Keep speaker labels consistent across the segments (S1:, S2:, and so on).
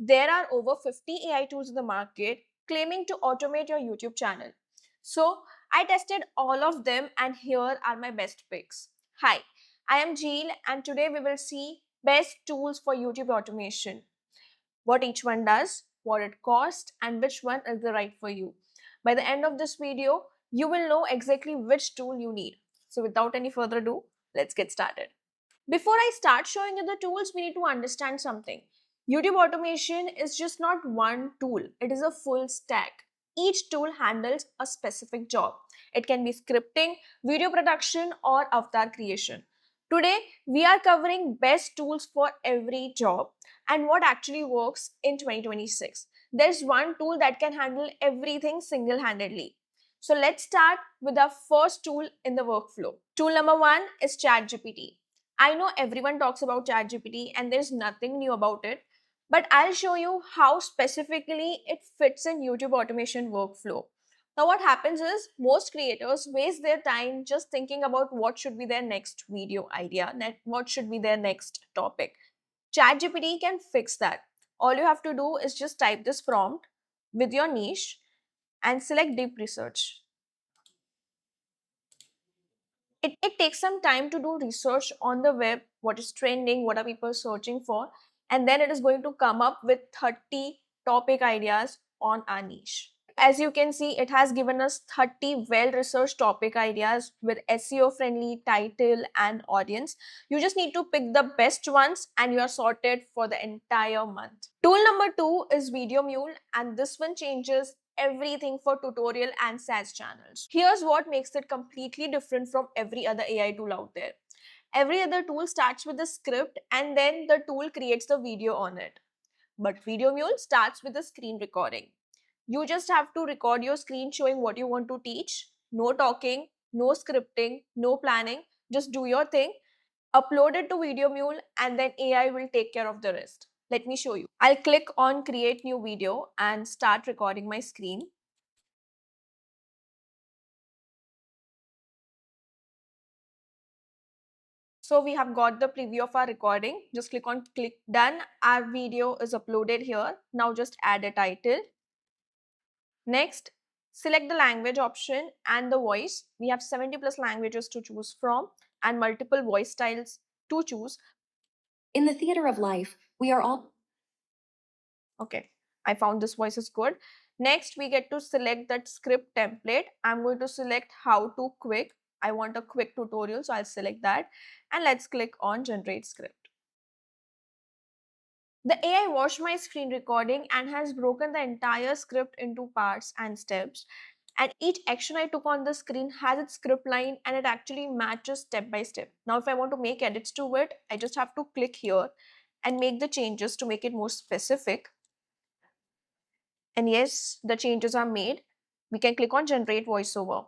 S1: There are over 50 AI tools in the market claiming to automate your YouTube channel. So I tested all of them and here are my best picks. Hi, I am Jeel and today we will see best tools for YouTube automation. What each one does, what it costs, and which one is the right for you. By the end of this video, you will know exactly which tool you need. So without any further ado, let's get started. Before I start showing you the tools, we need to understand something. YouTube automation is just not one tool, it is a full stack. Each tool handles a specific job. It can be scripting, video production, or avatar creation. Today, we are covering best tools for every job and what actually works in 2026. There's one tool that can handle everything single handedly. So let's start with our first tool in the workflow. Tool number one is ChatGPT. I know everyone talks about ChatGPT and there's nothing new about it, but I'll show you how specifically it fits in YouTube automation workflow. Now, what happens is most creators waste their time just thinking about what should be their next video idea, what should be their next topic. ChatGPT can fix that. All you have to do is just type this prompt with your niche and select deep research. It takes some time to do research on the web, what is trending, what are people searching for, and then it is going to come up with 30 topic ideas on our niche. As you can see, it has given us 30 well-researched topic ideas with SEO-friendly title and audience. You just need to pick the best ones and you are sorted for the entire month. Tool number two is VideoMule, and this one changes everything for tutorial and SaaS channels. Here's what makes it completely different from every other AI tool out there. Every other tool starts with a script and then the tool creates the video on it. But VideoMule starts with a screen recording. You just have to record your screen showing what you want to teach. No talking, no scripting, no planning. Just do your thing, upload it to VideoMule, and then AI will take care of the rest. Let me show you. I'll click on create new video and start recording my screen. So we have got the preview of our recording. Just click done. Our video is uploaded here. Now just add a title. Next, select the language option and the voice. We have 70 plus languages to choose from and multiple voice styles to choose.
S2: In the theater of life, we are all...
S1: Okay, I found this voice is good. Next, we get to select that script template. I'm going to select how to quick. I want a quick tutorial, so I'll select that. And let's click on generate script. The AI watched my screen recording and has broken the entire script into parts and steps. And each action I took on the screen has its script line and it actually matches step by step. Now, if I want to make edits to it, I just have to click here and make the changes to make it more specific. And yes, the changes are made. We can click on generate voiceover.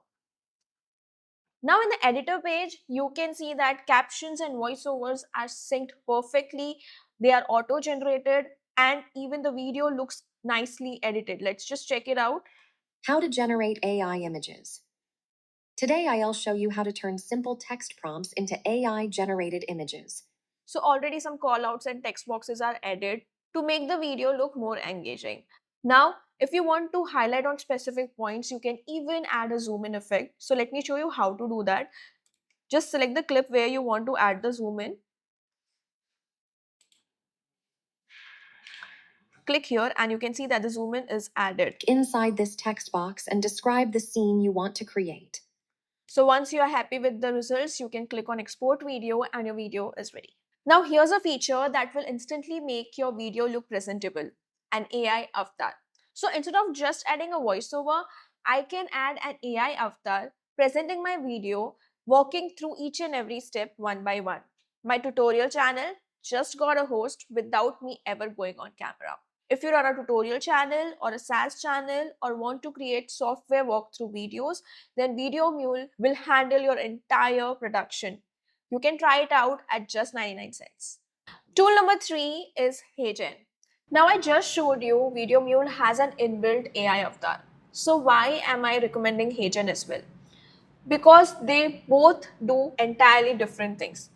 S1: Now in the editor page, you can see that captions and voiceovers are synced perfectly. They are auto-generated and even the video looks nicely edited. Let's just check it out.
S2: How to generate AI images. Today, I'll show you how to turn simple text prompts into AI-generated images.
S1: So already some callouts and text boxes are added to make the video look more engaging. Now, if you want to highlight on specific points, you can even add a zoom in effect. So let me show you how to do that. Just select the clip where you want to add the zoom in. Click here and you can see that the zoom in is added.
S2: Inside this text box and describe the scene you want to create.
S1: So once you are happy with the results, you can click on export video and your video is ready. Now here's a feature that will instantly make your video look presentable, an AI avatar. So instead of just adding a voiceover, I can add an AI avatar presenting my video, walking through each and every step one by one. My tutorial channel just got a host without me ever going on camera. If you run a tutorial channel or a SaaS channel or want to create software walkthrough videos, then VideoMule will handle your entire production. You can try it out at just 99 cents. Tool number 3 is HeyGen. Now I just showed you VideoMule has an inbuilt AI avatar. So why am I recommending HeyGen as well? Because they both do entirely different things.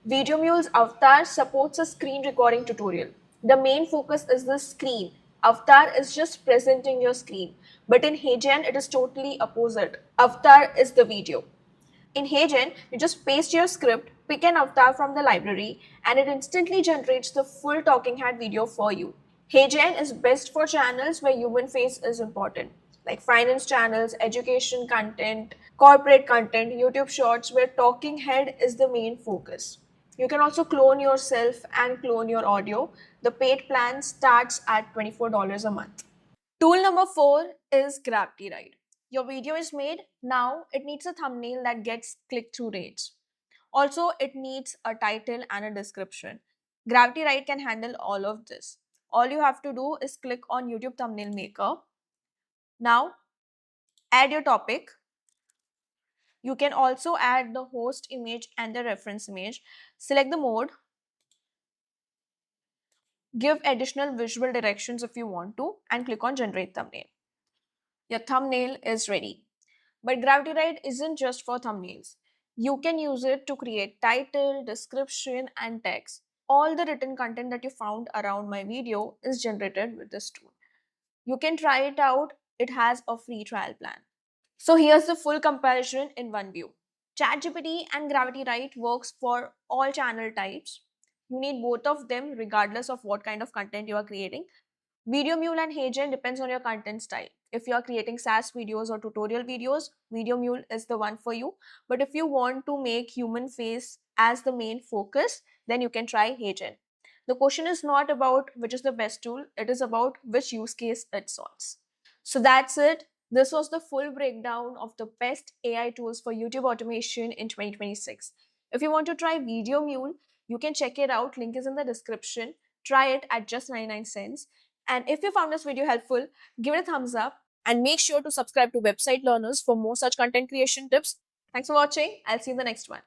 S1: VideoMule's avatar supports a screen recording tutorial. The main focus is the screen. Avatar is just presenting your screen. But in HeyGen, it is totally opposite. Avatar is the video. In HeyGen, you just paste your script, pick an avatar from the library, and it instantly generates the full talking head video for you. HeyGen is best for channels where human face is important, like finance channels, education content, corporate content, YouTube shorts, where talking head is the main focus. You can also clone yourself and clone your audio. The paid plan starts at $24 a month. Tool number 4 is GravityWrite. Your video is made, now it needs a thumbnail that gets click-through rates. Also, it needs a title and a description. GravityWrite can handle all of this. All you have to do is click on YouTube Thumbnail Maker. Now, add your topic. You can also add the host image and the reference image. Select the mode. Give additional visual directions if you want to, and click on Generate Thumbnail. Your thumbnail is ready. But GravityWrite isn't just for thumbnails. You can use it to create title, description, and text. All the written content that you found around my video is generated with this tool. You can try it out. It has a free trial plan. So here's the full comparison in one view. ChatGPT and GravityWrite works for all channel types. You need both of them regardless of what kind of content you are creating. VideoMule and HeyGen depends on your content style. If you are creating SaaS videos or tutorial videos, VideoMule is the one for you. But if you want to make human face as the main focus, then you can try HeyGen. The question is not about which is the best tool, it is about which use case it solves. So that's it. This was the full breakdown of the best AI tools for YouTube automation in 2026. If you want to try VideoMule, you can check it out. Link is in the description. Try it at just 99 cents. And if you found this video helpful, give it a thumbs up and make sure to subscribe to Website Learners for more such content creation tips. Thanks for watching. I'll see you in the next one.